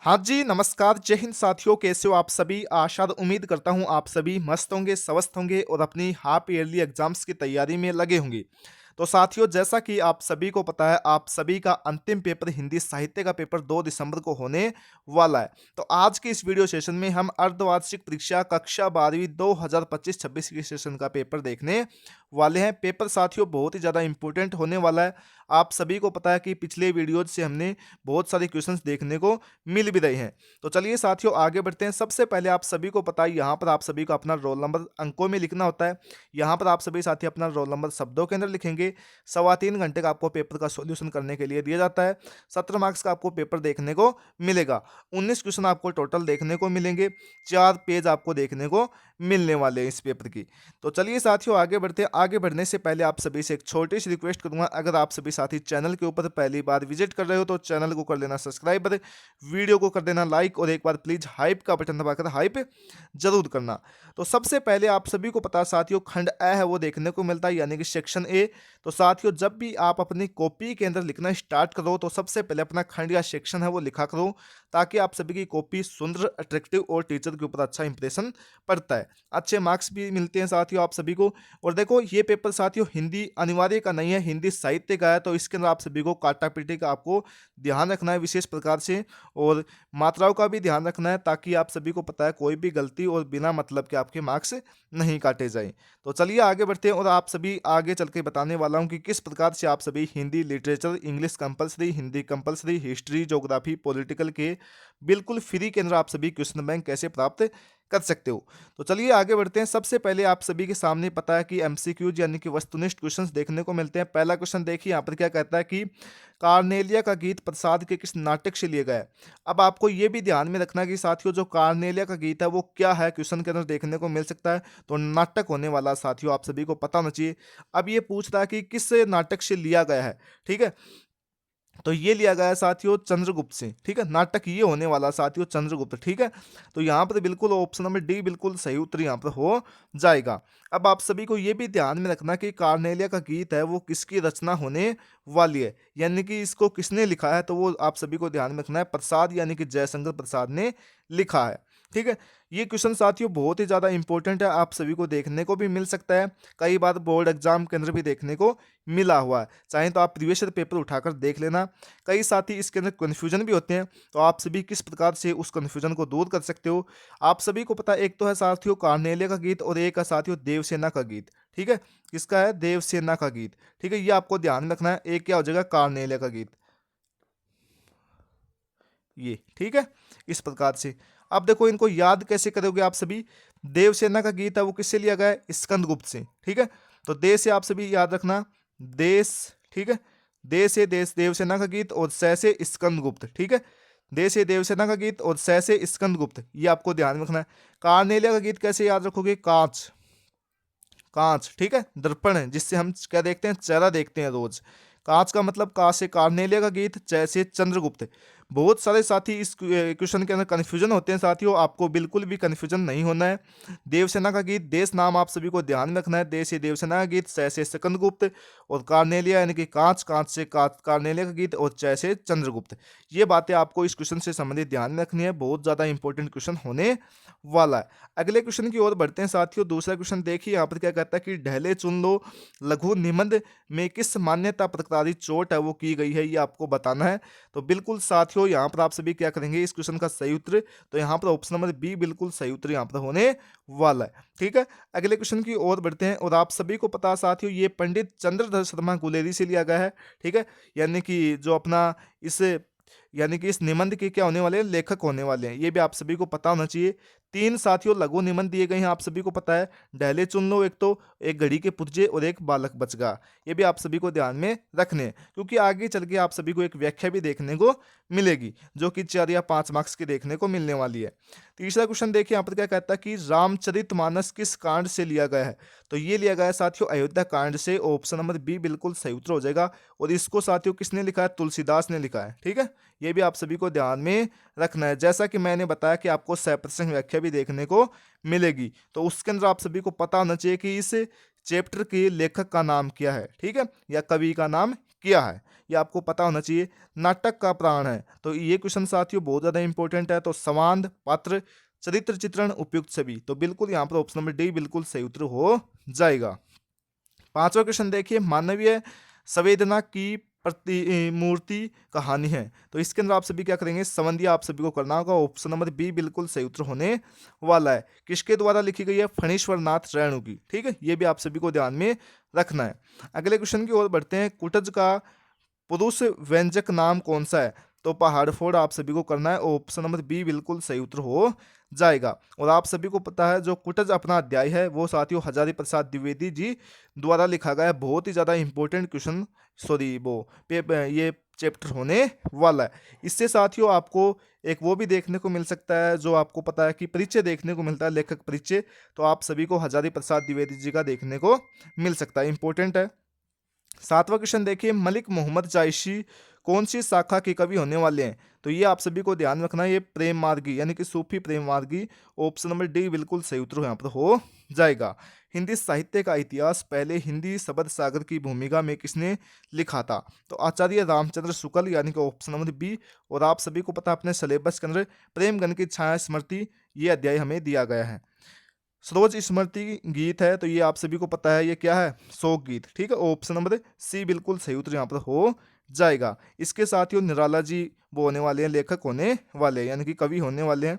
हाँ जी, नमस्कार, जय हिंद साथियों, कैसे हो आप सभी? आशा और उम्मीद करता हूँ आप सभी मस्त होंगे, स्वस्थ होंगे और अपनी हाफ ईयरली एग्ज़ाम्स की तैयारी में लगे होंगे। तो साथियों, जैसा कि आप सभी को पता है, आप सभी का अंतिम पेपर हिंदी साहित्य का पेपर 2 दिसंबर को होने वाला है। तो आज के इस वीडियो सेशन में हम अर्धवार्षिक परीक्षा कक्षा 12वीं 2025-26 के सेशन का पेपर देखने वाले हैं। पेपर साथियों बहुत ही ज़्यादा इम्पोर्टेंट होने वाला है। आप सभी को पता है कि पिछले वीडियोज़ से हमने बहुत सारे क्वेश्चंस देखने को मिल भी रहे हैं। तो चलिए साथियों आगे बढ़ते हैं। सबसे पहले आप सभी को पता है यहाँ पर आप सभी को अपना रोल नंबर अंकों में लिखना होता है। यहाँ पर आप सभी साथी अपना रोल नंबर शब्दों के अंदर लिखेंगे। 3.25 घंटे का आपको पेपर का सॉल्यूशन करने के लिए दिया जाता है। 17 मार्क्स का आपको पेपर देखने को मिलेगा। 19 क्वेश्चन आपको टोटल देखने को मिलेंगे। 4 पेज आपको देखने को मिलने वाले हैं इस पेपर की। तो चलिए साथियों आगे बढ़ते हैं। आगे बढ़ने से पहले आप सभी से एक छोटी सी रिक्वेस्ट करूंगा, अगर आप सभी साथी चैनल के ऊपर पहली बार विजिट कर रहे हो तो चैनल को कर लेना सब्सक्राइब, वीडियो को कर देना लाइक और एक बार प्लीज हाइप का बटन दबाकर हाइप जरूर करना। तो सबसे पहले आप सभी को पता साथियों खंड अ है वो देखने को मिलता है, यानी कि सेक्शन ए। तो साथियों जब भी आप अपनी कॉपी के अंदर लिखना स्टार्ट करो तो सबसे पहले अपना खंड या सेक्शन है वो लिखा करो, ताकि आप सभी की कॉपी सुंदर, अट्रैक्टिव और टीचर के ऊपर अच्छा इंप्रेशन पड़ता है। अच्छे मार्क्स भी मिलते हैं साथियों आप सभी को। और देखो ये पेपर साथियों हिंदी अनिवार्य का नहीं है, हिंदी साहित्य का है, तो इसके अंदर आप सभी को काटा पीटी का आपको ध्यान रखना है विशेष प्रकार से, और मात्राओं का भी ध्यान रखना है, ताकि आप सभी को पता है कोई भी गलती और बिना मतलब के आपके मार्क्स नहीं काटे जाएं। तो चलिए आगे बढ़ते हैं और आप सभी आगे चल के बताने वाला हूं कि किस प्रकार से आप सभी Hindi literature, English compulsory, Hindi compulsory, history, geography, political के बिल्कुल फ्री के अंदर आप सभी क्वेश्चन बैंक कैसे प्राप्त कर सकते हो। तो चलिए आगे बढ़ते हैं। सबसे पहले आप सभी के सामने पता है कि एमसीक्यूज यानी कि वस्तुनिष्ठ क्वेश्चंस देखने को मिलते हैं। पहला क्वेश्चन देखिए यहाँ पर क्या कहता है कि कार्नेलिया का गीत प्रसाद के किस नाटक से लिया गया है। अब आपको ये भी ध्यान में रखना है कि साथियों जो कार्नेलिया का गीत है वो क्या है, क्वेश्चन के अंदर देखने को मिल सकता है। तो नाटक होने वाला साथियों आप सभी को पता होना चाहिए। अब ये पूछ रहा है कि किस नाटक से लिया गया है, ठीक है। तो ये लिया गया है साथियों चंद्रगुप्त से, ठीक है। नाटक ये होने वाला साथियों चंद्रगुप्त, ठीक है। तो यहाँ पर बिल्कुल ऑप्शन नंबर डी बिल्कुल सही उत्तर यहाँ पर हो जाएगा। अब आप सभी को ये भी ध्यान में रखना कि कार्नेलिया का गीत है वो किसकी रचना होने वाली है, यानी कि इसको किसने लिखा है, तो वो आप सभी को ध्यान में रखना है प्रसाद यानी कि जयशंकर प्रसाद ने लिखा है, ठीक है। ये क्वेश्चन साथियों बहुत ही ज़्यादा इंपॉर्टेंट है, आप सभी को देखने को भी मिल सकता है, कई बार बोर्ड एग्जाम के अंदर भी देखने को मिला हुआ है। चाहे तो आप प्रीवियस ईयर पेपर उठाकर देख लेना। कई साथी इसके अंदर कन्फ्यूजन भी होते हैं, तो आप सभी किस प्रकार से उस कन्फ्यूजन को दूर कर सकते हो। आप सभी को पता है एक तो है साथियों कार्नेलिया का गीत और एक है साथियों देवसेना का गीत, ठीक है। किसका है? देवसेना का गीत, ठीक है। ये आपको ध्यान में रखना है। एक क्या हो जाएगा? कार्नेलिया का गीत, ये ठीक है। इस प्रकार से अब देखो इनको याद कैसे करोगे आप सभी। देवसेना का गीत है वो किससे लिया गया है? स्कंदगुप्त से, ठीक है। तो देश से आप सभी याद रखना, देश, ठीक है। देश से देश देवसेना का गीत और से स्कंदगुप्त, ठीक है। देश से देवसेना का गीत और से स्कंदगुप्त, ये आपको ध्यान में रखना है। कार्नेलिया का गीत कैसे याद रखोगे? कांच, कांच, ठीक है। दर्पण है जिससे हम क्या देखते हैं? चेहरा देखते हैं रोज। कांच का मतलब का से कार्नेलिया का गीत, जैसे चंद्रगुप्त। बहुत सारे साथी इस क्वेश्चन के अंदर कन्फ्यूजन होते हैं साथियों, आपको बिल्कुल भी कन्फ्यूजन नहीं होना है। देवसेना का गीत, देश नाम आप सभी को ध्यान में रखना है। देश से देवसेना का गीत, से स्कंदगुप्त, और कार्नेलिया यानी कि कांच, कांच से कार्नेलिया का गीत, और से चंद्रगुप्त। ये बातें आपको इस क्वेश्चन से संबंधित ध्यान में रखनी है, बहुत ज्यादा इंपॉर्टेंट क्वेश्चन होने वाला है। अगले क्वेश्चन की ओर बढ़ते हैं साथियों। दूसरा क्वेश्चन देखिए यहाँ पर क्या कहता है कि ढहले चुन लो लघु निबंध में किस मान्यता प्रतिकारी चोट है वो की गई है, ये आपको बताना है। तो बिल्कुल साथियों यहाँ पर आप सभी क्या करेंगे इस क्वेश्चन का सही उत्तर, तो यहाँ पर ऑप्शन नंबर बी बिल्कुल सही उत्तर यहाँ पर होने वाला है, ठीक है। अगले क्वेश्चन की ओर बढ़ते हैं और आप सभी को पता साथियों ये पंडित चंद्रधर शर्मा गुलेरी से लिया गया है, ठीक है। यानी कि जो अपना इस यानी कि इस निबंध के क्या होने वाले हैं? लेखक होने वाले हैं, ये भी आप सभी को पता होना चाहिए। 3 साथियों लघु निबंध दिए गए हैं, आप सभी को पता है। ढहले चुन लो एक तो, एक घड़ी के पुर्जे और एक बालक बच गया, ये भी आप सभी को ध्यान में रखने हैं, क्योंकि आगे चल के आप सभी को एक व्याख्या भी देखने को मिलेगी जो कि 4 या 5 मार्क्स की देखने को मिलने वाली है। तीसरा क्वेश्चन देखिए यहाँ पर क्या कहता है कि रामचरितमानस किस कांड से लिया गया है, तो ये लिया गया है साथियों अयोध्या कांड से, ऑप्शन नंबर बी बिल्कुल सही उत्तर हो जाएगा। और इसको साथियों किसने लिखा है? तुलसीदास ने लिखा है, ठीक है। ये भी आप सभी को ध्यान में रखना है। जैसा कि मैंने बताया कि आपको सप्रसंग व्याख्या भी देखने को मिलेगी, तो उसके अंदर आप सभी को पता होना चाहिए कि इस चैप्टर के लेखक का नाम क्या है, ठीक है, या कवि का नाम किया है, ये आपको पता होना चाहिए। नाटक का प्राण है, तो ये क्वेश्चन साथियों बहुत ज़्यादा इंपॉर्टेंट है। तो संवाद, पात्र, चरित्र चित्रण, उपयुक्त छवि, तो बिल्कुल यहाँ पर ऑप्शन नंबर डी बिल्कुल सही उत्तर हो जाएगा। पांचवा क्वेश्चन देखिए, मानवीय संवेदना की मूर्ति कहानी है, तो इसके अंदर आप सभी क्या करेंगे, संबंधी आप सभी को करना होगा। ऑप्शन नंबर बी बिल्कुल सही उत्तर होने वाला है। किसके द्वारा लिखी गई है, फणीश्वर नाथ रेणु की, ठीक है, ये भी आप सभी को ध्यान में रखना है। अगले क्वेश्चन की ओर बढ़ते हैं, कुटज का पुरुष व्यंजक नाम कौन सा है, तो पहाड़ फोड़ आप सभी को करना है। ऑप्शन नंबर बी बिल्कुल सही उत्तर हो जाएगा। और आप सभी को पता है जो कुटज अपना अध्याय है वो साथियों हजारी प्रसाद द्विवेदी जी द्वारा लिखा गया है। बहुत ही ज़्यादा इंपॉर्टेंट क्वेश्चन, सॉरी वो ये चैप्टर होने वाला है। इससे साथियों आपको एक वो भी देखने को मिल सकता है, जो आपको पता है कि परिचय देखने को मिलता है, लेखक परिचय, तो आप सभी को हजारी प्रसाद द्विवेदी जी का देखने को मिल सकता है, इंपॉर्टेंट है। सातवां क्वेश्चन देखिए, मलिक मोहम्मद जायशी कौन सी शाखा के कवि होने वाले हैं, तो ये आप सभी को ध्यान रखना है, ये प्रेम मार्गी यानी कि सूफी प्रेम मार्गी। ऑप्शन नंबर डी बिल्कुल सही उत्तर यहाँ पर हो जाएगा। हिंदी साहित्य का इतिहास पहले हिंदी शब्द सागर की भूमिका में किसने लिखा था, तो आचार्य रामचंद्र शुक्ल यानी कि ऑप्शन नंबर बी। और आप सभी को पता है अपने सिलेबस के अंदर प्रेमगन की छाया स्मृति ये अध्याय हमें दिया गया है। सरोज स्मृति गीत है, तो ये आप सभी को पता है ये क्या है, शोक गीत, ठीक है, ऑप्शन नंबर सी बिल्कुल सही उत्तर यहाँ पर हो जाएगा। इसके साथ ही निराला जी वो होने वाले हैं, लेखक होने वाले हैं, यानी कि कवि होने वाले हैं।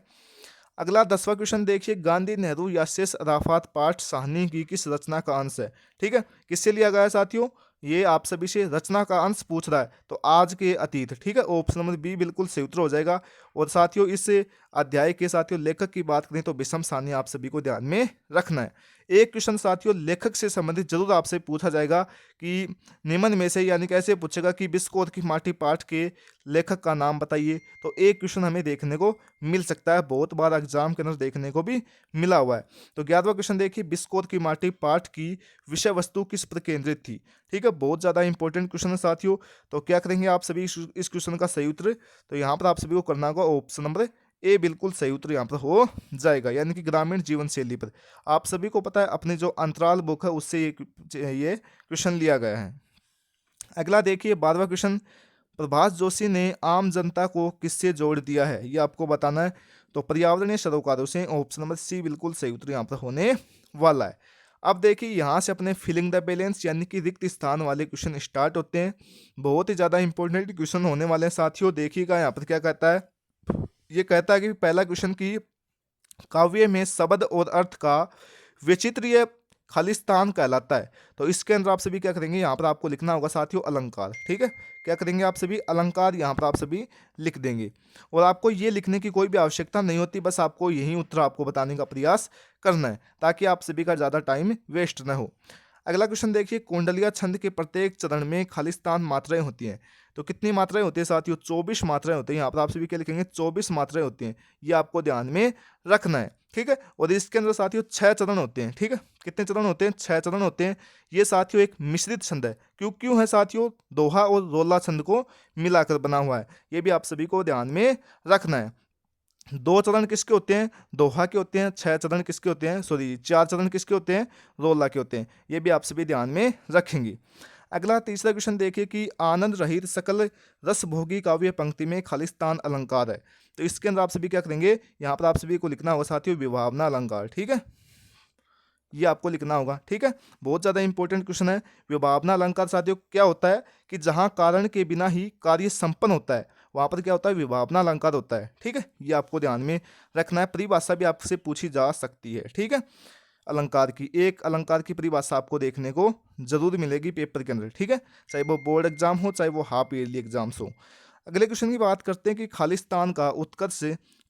अगला 10वां क्वेश्चन देखिए, गांधी नेहरू या शेष अराफात पाठ साहनी की किस रचना का अंश है, ठीक है, किससे लिया गया है साथियों, ये आप सभी से रचना का अंश पूछ रहा है, तो आज के अतीत, ठीक है, ऑप्शन नंबर बी बिल्कुल सही उत्तर हो जाएगा। और साथियों इस अध्याय के साथियों लेखक की बात करें तो विषम साहनी आप सभी को ध्यान में रखना है। एक क्वेश्चन साथियों लेखक से संबंधित जरूर आपसे पूछा जाएगा कि निम्न में से, यानी कैसे पूछेगा कि बिस्कोर की माटी पाठ के लेखक का नाम बताइए, तो एक क्वेश्चन हमें देखने को मिल सकता है, बहुत बार एग्जाम के अंदर देखने को भी मिला हुआ है। तो 11वां क्वेश्चन देखिए, बिस्कोर की माटी पाठ की विषय वस्तु किस पर केंद्रित थी, ठीक है, बहुत ज़्यादा इंपॉर्टेंट क्वेश्चन है साथियों। तो क्या करेंगे आप सभी इस क्वेश्चन का सही उत्तर, तो यहाँ पर आप सभी को करना होगा ऑप्शन नंबर ए बिल्कुल सही उत्तर यहाँ पर हो जाएगा, यानी कि ग्रामीण जीवन शैली पर। आप सभी को पता है अपनी जो अंतराल बुक है उससे ये क्वेश्चन लिया गया है। अगला देखिए 12वां क्वेश्चन, प्रभाष जोशी ने आम जनता को किससे जोड़ दिया है, ये आपको बताना है, तो पर्यावरणीय सरोकारों से। ऑप्शन नंबर सी बिल्कुल सही उत्तर यहाँ पर होने वाला है। अब देखिए यहाँ से अपने फिलिंग द बैलेंस यानी कि रिक्त स्थान वाले क्वेश्चन स्टार्ट होते हैं। बहुत ही ज़्यादा इंपॉर्टेंट क्वेश्चन होने वाले हैं साथियों। देखिएगा यहाँ पर क्या कहता है, ये कहता है कि पहला क्वेश्चन की काव्य में शब्द और अर्थ का वैचित्र्य खालिस्तान कहलाता है, तो इसके अंदर आप सभी क्या करेंगे, यहाँ पर आपको लिखना होगा साथियों अलंकार, ठीक है, क्या करेंगे आप सभी अलंकार यहाँ पर आप सभी लिख देंगे। और आपको ये लिखने की कोई भी आवश्यकता नहीं होती, बस आपको यही उत्तर आपको बताने का प्रयास करना है ताकि आप सभी का ज़्यादा टाइम वेस्ट न हो। अगला क्वेश्चन देखिए, कुंडलिया छंद के प्रत्येक चरण में खालिस्तान मात्राएं होती हैं, तो कितनी मात्राएं होती है साथियों, 24 मात्राएं होती हैं। यहाँ पर आप सभी क्या लिखेंगे, 24 मात्राएं होती हैं, ये आपको ध्यान में रखना है, ठीक है। और इसके अंदर साथियों 6 चरण होते हैं, ठीक है, कितने चरण होते हैं, 6 चरण होते हैं। ये साथियों एक मिश्रित छंद है, क्यों है साथियों, दोहा और रोला छंद को मिलाकर बना हुआ है, ये भी आप सभी को ध्यान में रखना है। 2 चरण किसके होते हैं, दोहा के होते हैं। 6 चरण किसके होते हैं, सॉरी 4 चरण किसके होते हैं, रोला के होते हैं, ये भी आप सभी ध्यान में रखेंगे। अगला तीसरा क्वेश्चन देखिए कि आनंद रहित सकल रसभोगी काव्य पंक्ति में खालिस्तान अलंकार है, तो इसके अंदर आप सभी क्या करेंगे, यहाँ पर आप सभी को लिखना होगा साथियों विभावना अलंकार, ठीक है, ये आपको लिखना होगा, ठीक है, बहुत ज़्यादा इंपॉर्टेंट क्वेश्चन है। विभावना अलंकार साथियों क्या होता है कि जहाँ कारण के बिना ही कार्य संपन्न होता है वहाँ पर क्या होता है, विभावना अलंकार होता है, ठीक है, ये आपको ध्यान में रखना है। परिभाषा भी आपसे पूछी जा सकती है, ठीक है, अलंकार की एक अलंकार की परिभाषा आपको देखने को जरूर मिलेगी पेपर के अंदर, ठीक है, चाहे वो बोर्ड एग्जाम हो चाहे वो हाफ ईयरली एग्जाम्स हो। अगले क्वेश्चन की बात करते हैं कि खालिस्तान का उत्कर्ष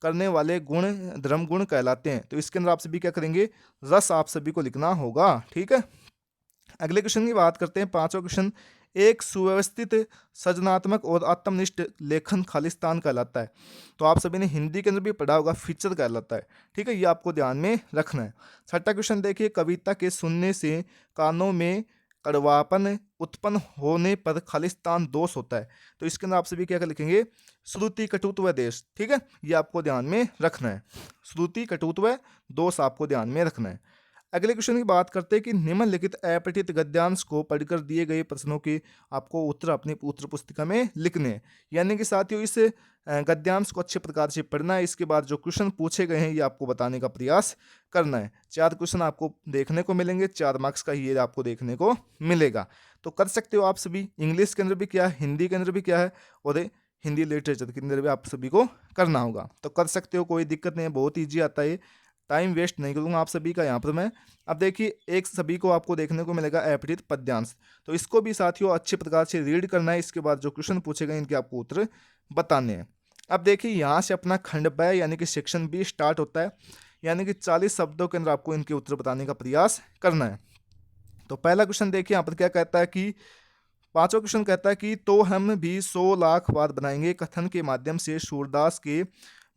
करने वाले गुण धर्म गुण कहलाते हैं, तो इसके अंदर आप सभी क्या करेंगे, रस आप सभी को लिखना होगा, ठीक है। अगले क्वेश्चन की बात करते हैं 5वां क्वेश्चन, एक सुव्यवस्थित सृजनात्मक और आत्मनिष्ठ लेखन खालिस्तान कहलाता है, तो आप सभी ने हिंदी के अंदर भी पढ़ा होगा फीचर कहलाता है, ठीक है, ये आपको ध्यान में रखना है। 6वां क्वेश्चन देखिए, कविता के सुनने से कानों में कड़वापन उत्पन्न होने पर खालिस्तान दोष होता है, तो इसके अंदर आप सभी क्या लिखेंगे, श्रुति कटुत्व देश, ठीक है, ये आपको ध्यान में रखना है, श्रुति कटुत्व दोष आपको ध्यान में रखना है। अगले क्वेश्चन की बात करते हैं कि निम्नलिखित अपठित गद्यांश को पढ़कर दिए गए प्रश्नों के आपको उत्तर अपनी उत्तर पुस्तिका में लिखने हैं। यानी कि साथियों इस गद्यांश को अच्छे प्रकार से पढ़ना है। इसके बाद जो क्वेश्चन पूछे गए हैं ये आपको बताने का प्रयास करना है। 4 क्वेश्चन आपको देखने को मिलेंगे, 4 मार्क्स का ये आपको देखने को मिलेगा। तो कर सकते हो आप सभी। इंग्लिश के अंदर भी क्या है, हिंदी के अंदर भी क्या है, और हिंदी लिटरेचर के अंदर भी आप सभी को करना होगा। तो कर सकते हो, कोई दिक्कत नहीं है, बहुत ईजी आता है। टाइम वेस्ट नहीं करूँगा आप सभी का यहाँ पर मैं। अब देखिए एक सभी को आपको देखने को मिलेगा अपठित पद्यांश। तो इसको भी साथियों अच्छे प्रकार से रीड करना है। इसके बाद जो क्वेश्चन पूछे गए इनके आपको उत्तर बताने हैं। अब देखिए यहाँ से अपना खंड ब यानी कि सेक्शन बी स्टार्ट होता है। यानी कि 40 शब्दों के अंदर आपको इनके उत्तर बताने का प्रयास करना है। तो पहला क्वेश्चन देखिए यहाँ पर क्या कहता है कि पांचवा क्वेश्चन कहता है कि तो हम भी 100 लाख बार बनाएंगे कथन के माध्यम से सूरदास के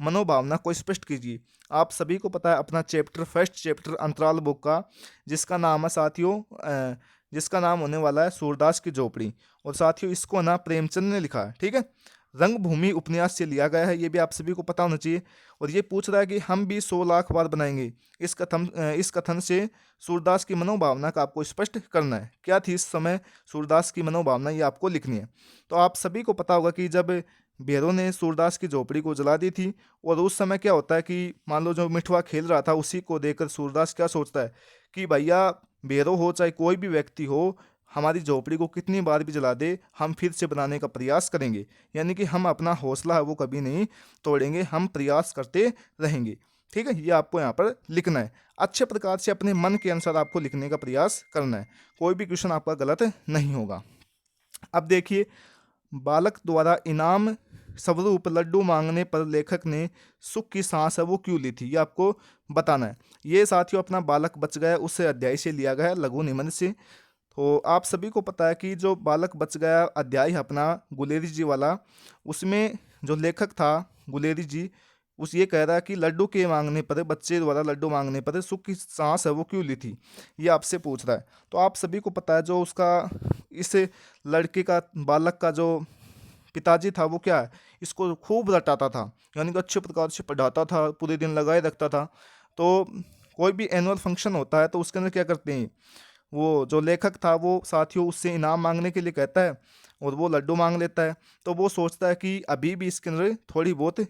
मनोभावना को स्पष्ट कीजिए। आप सभी को पता है अपना चैप्टर, फर्स्ट चैप्टर अंतराल बुक का, जिसका नाम है साथियों जिसका नाम होने वाला है सूरदास की झोपड़ी। और साथियों इसको ना प्रेमचंद ने लिखा है, ठीक है। रंगभूमि उपन्यास से लिया गया है, ये भी आप सभी को पता होना चाहिए। और ये पूछ रहा है कि हम भी 100 लाख बार बनाएंगे, इस कथन से सूरदास की मनोभावना का आपको स्पष्ट करना है। क्या थी इस समय सूरदास की मनोभावना, ये आपको लिखनी है। तो आप सभी को पता होगा कि जब भैरों ने सूरदास की झोपड़ी को जला दी थी, और उस समय क्या होता है कि मान लो जो मिठुआ खेल रहा था उसी को देखकर सूरदास क्या सोचता है कि भैया भैरव हो चाहे कोई भी व्यक्ति हो, हमारी झोपड़ी को कितनी बार भी जला दे हम फिर से बनाने का प्रयास करेंगे। यानी कि हम अपना हौसला है वो कभी नहीं तोड़ेंगे, हम प्रयास करते रहेंगे। ठीक है, ये आपको यहाँ पर लिखना है। अच्छे प्रकार से अपने मन के अनुसार आपको लिखने का प्रयास करना है, कोई भी क्वेश्चन आपका गलत नहीं होगा। अब देखिए, बालक द्वारा इनाम स्वरूप लड्डू मांगने पर लेखक ने सुख की सांस है वो क्यों ली थी, ये आपको बताना है। ये साथियों अपना बालक बच गया उस अध्याय से लिया गया है, लघु निबंध से। तो आप सभी को पता है कि जो बालक बच गया अध्याय है अपना गुलेरी जी वाला, उसमें जो लेखक था गुलेरी जी, उस ये कह रहा है कि लड्डू के मांगने पर, बच्चे द्वारा लड्डू मांगने पर सुख की सांस है वो क्यों ली थी, ये आपसे पूछ रहा है। तो आप सभी को पता है जो उसका इस लड़के का, बालक का जो पिताजी था वो क्या है, इसको खूब रटाता था, यानी कि अच्छे प्रकार से पढ़ाता था, पूरे दिन लगाए रखता था। तो कोई भी एनुअल फंक्शन होता है तो उसके अंदर क्या करते हैं, वो जो लेखक था वो साथियों उससे इनाम मांगने के लिए कहता है और वो लड्डू मांग लेता है। तो वो सोचता है कि अभी भी इसके अंदर थोड़ी बहुत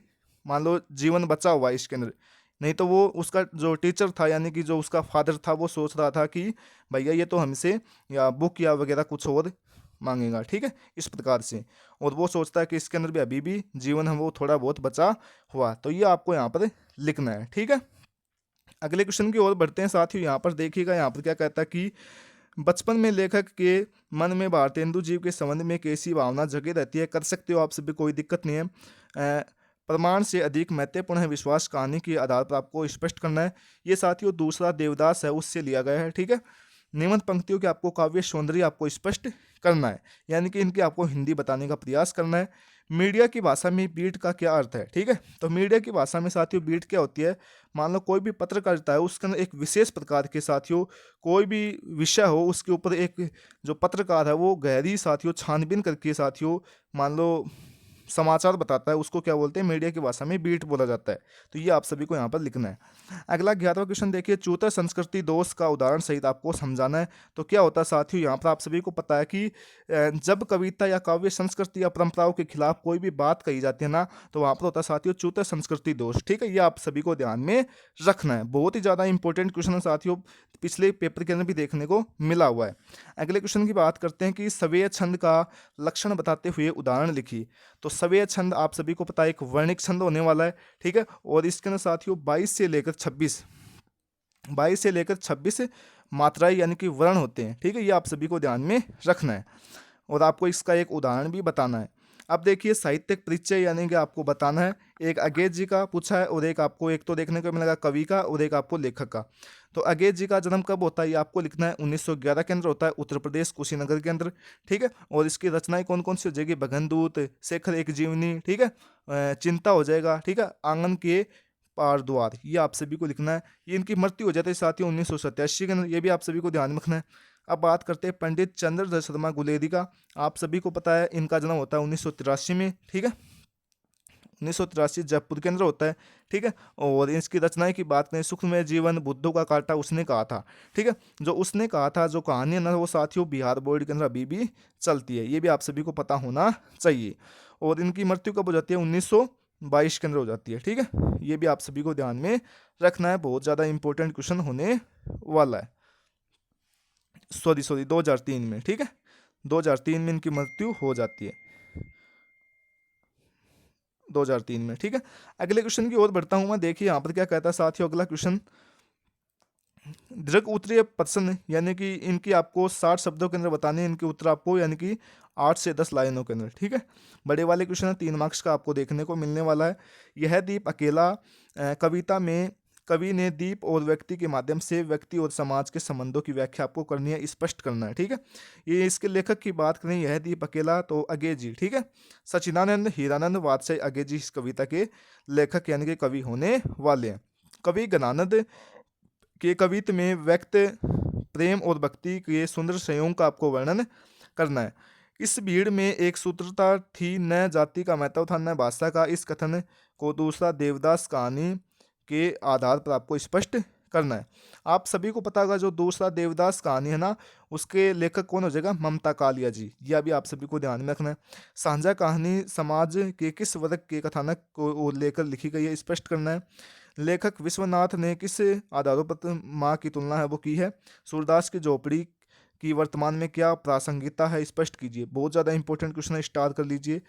मान लो जीवन बचा हुआ है इसके अंदर। नहीं तो वो उसका जो टीचर था यानी कि जो उसका फादर था वो सोच रहा था कि भैया ये तो हमसे या बुक या वगैरह कुछ और मांगेगा, ठीक है, इस प्रकार से। और वो सोचता है कि इसके अंदर भी अभी भी जीवन है वो थोड़ा बहुत बचा हुआ। तो ये आपको यहाँ पर लिखना है, ठीक है। अगले क्वेश्चन की ओर बढ़ते हैं साथियों। यहाँ पर देखिएगा, यहाँ पर क्या कहता है कि बचपन में लेखक के मन में भारतेंदु जीव के संबंध में कैसी भावना जगी रहती है। कर सकते हो आप सभी, कोई दिक्कत नहीं है। प्रमाण से अधिक महत्वपूर्ण है विश्वास, कहानी के आधार पर आपको स्पष्ट करना है। ये साथियों दूसरा देवदास है उससे लिया गया है, ठीक है। निम्न पंक्तियों के आपको काव्य सौंदर्य आपको स्पष्ट करना है, यानी कि इनकी आपको हिंदी बताने का प्रयास करना है। मीडिया की भाषा में बीट का क्या अर्थ है, ठीक है। तो मीडिया की भाषा में साथियों बीट क्या होती है, मान लो कोई भी पत्रकारिता है उसके अंदर एक विशेष प्रकार के साथियों कोई भी विषय हो उसके ऊपर एक जो पत्रकार है वो गहरी साथियों छानबीन करके साथियों मान लो समाचार बताता है, उसको क्या बोलते हैं, मीडिया की भाषा में बीट बोला जाता है। तो ये आप सभी को यहाँ पर लिखना है। अगला 11वां क्वेश्चन देखिए, चौथा संस्कृति दोष का उदाहरण सहित आपको समझाना है। तो क्या होता है साथियों, यहाँ पर आप सभी को पता है कि जब कविता या काव्य संस्कृति या परंपराओं के खिलाफ कोई भी बात कही जाती है ना, तो वहाँ पर होता है साथियों चौथा संस्कृति दोष, ठीक है। ये आप सभी को ध्यान में रखना है, बहुत ही ज़्यादा इंपॉर्टेंट क्वेश्चन है साथियों, पिछले पेपर के अंदर भी देखने को मिला हुआ है। अगले क्वेश्चन की बात करते हैं कि सवेय छंद का लक्षण बताते हुए उदाहरण लिखिए। तो सवेय छंद आप सभी को पता है एक वर्णिक छंद होने वाला है, ठीक है। और इसके अंदर साथियों 22 से लेकर 26 मात्राएं यानी कि वर्ण होते हैं, ठीक है। ये आप सभी को ध्यान में रखना है और आपको इसका एक उदाहरण भी बताना है। अब देखिए साहित्यिक परिचय यानी कि आपको बताना है, एक अगेत जी का पूछा है और एक आपको, एक तो देखने को मिलेगा कवि का और एक आपको लेखक का। तो अगेत जी का जन्म कब होता है ये आपको लिखना है, 1911 के अंदर होता है, उत्तर प्रदेश कुशीनगर के अंदर, ठीक है। और इसकी रचनाएं कौन कौन सी हो जाएगी, भगनदूत, शेखर एक जीवनी, ठीक है, चिंता हो जाएगा, ठीक है, आंगन के पार द्वार, ये आप सभी को लिखना है। ये इनकी मृत्यु हो जाती है साथियों 1987 के अंदर, ये भी आप सभी को ध्यान में रखना है। अब बात करते हैं पंडित चंद्रधर शर्मा गुलेरी का। आप सभी को पता है इनका जन्म होता है 1983 में, ठीक है। 1983 जयपुर केंद्र होता है, ठीक है। और इसकी रचनाएं की बात करें, सुखमय जीवन, बुद्धू का कांटा उसने कहा था, ठीक है। जो उसने कहा था, जो कहानी है ना, वो साथियों बिहार बोर्ड के अंदर अभी भी चलती है, ये भी आप सभी को पता होना चाहिए। और इनकी मृत्यु कब हो जाती है, 1922 के अंदर हो जाती है, ठीक है। ये भी आप सभी को ध्यान में रखना है, बहुत ज़्यादा इंपॉर्टेंट क्वेश्चन होने वाला है। सॉरी 2003 में, ठीक है, 2003 में इनकी मृत्यु हो जाती है, 2003 में, ठीक है। अगले क्वेश्चन की ओर बढ़ता हूं मैं। देखिए यहाँ पर क्या कहता है साथियों, अगला क्वेश्चन, दीर्घ उत्तरीय प्रश्न, यानी कि इनकी आपको 60 शब्दों के अंदर बताने हैं, इनके उत्तर आपको, यानी कि 8 से 10 लाइनों के अंदर, ठीक है। बड़े वाले क्वेश्चन है, 3 मार्क्स का आपको देखने को मिलने वाला है। यह दीप अकेला, कविता में कवि ने दीप और व्यक्ति के माध्यम से व्यक्ति और समाज के संबंधों की व्याख्या आपको करनी है, स्पष्ट करना है, ठीक है। ये इसके लेखक की बात करें, यह दीप अकेला, तो अगे जी, ठीक है। सचिदानंद हीरानंद वात्स्यायी अगे जी इस कविता के लेखक यानी कि कवि होने वाले हैं। कवि गणानंद के कवित्व में व्यक्त प्रेम और भक्ति के सुंदर संयोग का आपको वर्णन करना है। इस भीड़ में एक सूत्रता थी, न जाति का महत्व था, न भाषा का। इस कथन को दूसरा देवदास कहानी के आधार पर आपको स्पष्ट करना है। आप सभी को पता होगा, जो दूसरा देवदास कहानी है ना, उसके लेखक कौन हो जाएगा, ममता कालिया जी। यह भी आप सभी को ध्यान में रखना है। साझा कहानी समाज के किस वर्ग के कथानक को लेकर लिखी गई है, स्पष्ट करना है। लेखक विश्वनाथ ने किस आधारों पर माँ की तुलना है वो की है। सूरदास की झोपड़ी की वर्तमान में क्या प्रासंगिकता है, स्पष्ट कीजिए। बहुत ज़्यादा इंपॉर्टेंट क्वेश्चन है, स्टार कर लीजिए।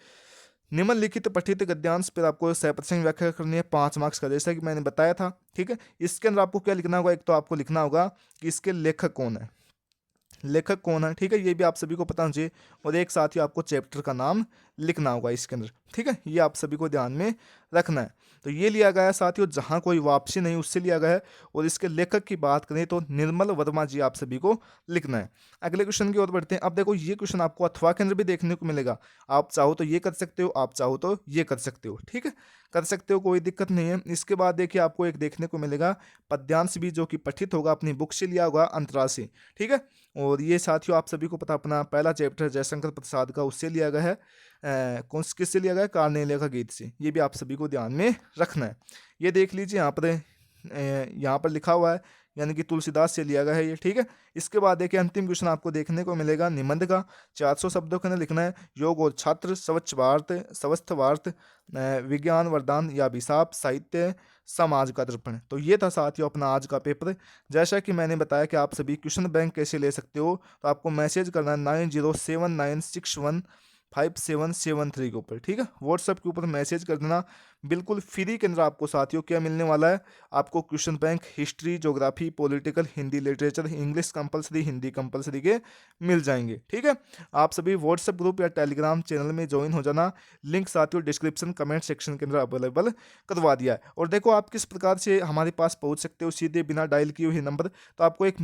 निम्नलिखित पठित गद्यांश पर आपको सप्रसंग व्याख्या करनी है, 5 मार्क्स का, जैसा कि मैंने बताया था, ठीक है। इसके अंदर आपको क्या लिखना होगा, एक तो आपको लिखना होगा कि इसके लेखक कौन है, लेखक कौन है, ठीक है, ये भी आप सभी को पता होना चाहिए। और एक साथ ही आपको चैप्टर का नाम लिखना होगा इसके अंदर, ठीक है। ये आप सभी को ध्यान में रखना है। तो ये लिया गया है साथियों, जहाँ कोई वापसी नहीं उससे लिया गया है। और इसके लेखक की बात करें तो निर्मल वर्मा जी आप सभी को लिखना है। अगले क्वेश्चन की ओर बढ़ते हैं। अब देखो, ये क्वेश्चन आपको अथवा के अंदर भी देखने को मिलेगा। आप चाहो तो ये कर सकते हो, आप चाहो तो ये कर सकते हो, ठीक है, कर सकते हो, कोई दिक्कत नहीं है। इसके बाद देखिए आपको एक देखने को मिलेगा पद्यांश भी, जो कि पठित होगा, अपनी बुक से लिया होगा, अंतराल से, ठीक है। और ये साथियों आप सभी को पता, अपना पहला चैप्टर जयशंकर प्रसाद का उससे लिया गया है, कौन किससे लिया गया है, कार्नेलिया का गीत से। ये भी आप सभी को ध्यान में रखना है। ये देख लीजिए यहाँ पर लिखा हुआ है, यानी कि तुलसीदास से लिया गया है ये, ठीक है। इसके बाद देखिए अंतिम क्वेश्चन आपको देखने को मिलेगा निबंध का, 400 शब्दों के अंदर लिखना है। योग और छात्र, स्वच्छ भारत, स्वस्थ भारत, विज्ञान वरदान या अभिशाप, साहित्य, समाज का दर्पण। तो ये था साथियों अपना आज का पेपर। जैसा कि मैंने बताया कि आप सभी क्वेश्चन बैंक कैसे ले सकते हो, तो आपको मैसेज करना है 9079615773 के ऊपर, ठीक है। व्हाट्सएप के ऊपर मैसेज कर देना, बिल्कुल फ्री के अंदर आपको साथियों क्या मिलने वाला है, आपको question bank history, geography, political, Hindi literature, English compulsory, Hindi compulsory के मिल जाएंगे, ठीक है। आप सभी व्हाट्सएप ग्रुप या टेलीग्राम चैनल में ज्वाइन हो जाना। लिंक साथियों डिस्क्रिप्शन कमेंट सेक्शन के अंदर अवेलेबल करवा दिया है। और देखो आप किस प्रकार से हमारे पास पहुंच सकते हो सीधे बिना डायल किए हुए नंबर। तो आपको एक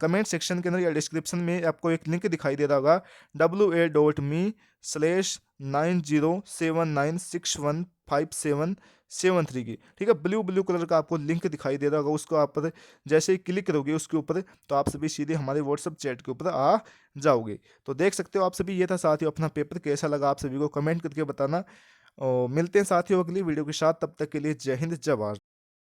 कमेंट सेक्शन के अंदर या डिस्क्रिप्शन में आपको एक लिंक दिखाई दे रहा होगा, wa.me/9079615773 की, ठीक है। ब्लू कलर का आपको लिंक दिखाई दे रहा होगा, उसको आप जैसे ही क्लिक करोगे उसके ऊपर, तो आप सभी सीधे हमारे व्हाट्सएप चैट के ऊपर आ जाओगे। तो देख सकते हो आप सभी। ये था साथियों अपना पेपर, कैसा लगा आप सभी को कमेंट करके बताना। और मिलते हैं साथियों अगली वीडियो के साथ, तब तक के लिए जय हिंद, जय भारत।